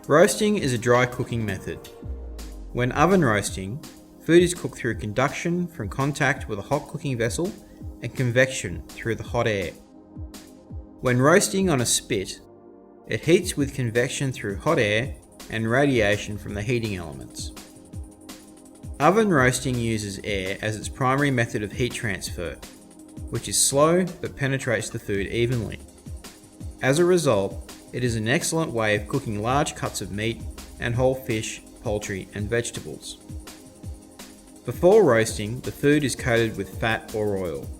Roasting is a dry cooking method. When oven roasting, food is cooked through conduction from contact with a hot cooking vessel and convection through the hot air. When roasting on a spit, it heats with convection through hot air and radiation from the heating elements. Oven roasting uses air as its primary method of heat transfer, which is slow but penetrates the food evenly. As a result, it is an excellent way of cooking large cuts of meat and whole fish, poultry, and vegetables. Before roasting, the food is coated with fat or oil.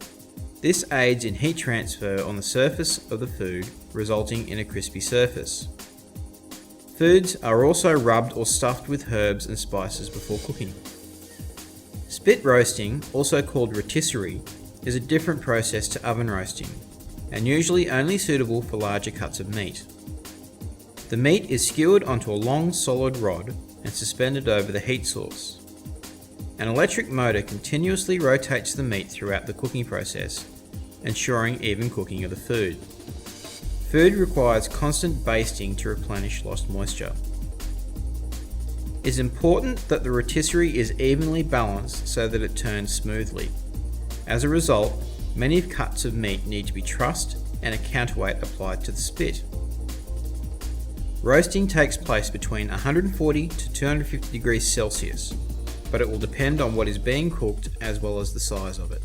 This aids in heat transfer on the surface of the food, resulting in a crispy surface. Foods are also rubbed or stuffed with herbs and spices before cooking. Spit roasting, also called rotisserie, is a different process to oven roasting, and usually only suitable for larger cuts of meat. The meat is skewered onto a long solid rod and suspended over the heat source. An electric motor continuously rotates the meat throughout the cooking process, ensuring even cooking of the food. Food requires constant basting to replenish lost moisture. It is important that the rotisserie is evenly balanced so that it turns smoothly. As a result, many cuts of meat need to be trussed and a counterweight applied to the spit. Roasting takes place between 140 to 250 degrees Celsius, but it will depend on what is being cooked as well as the size of it.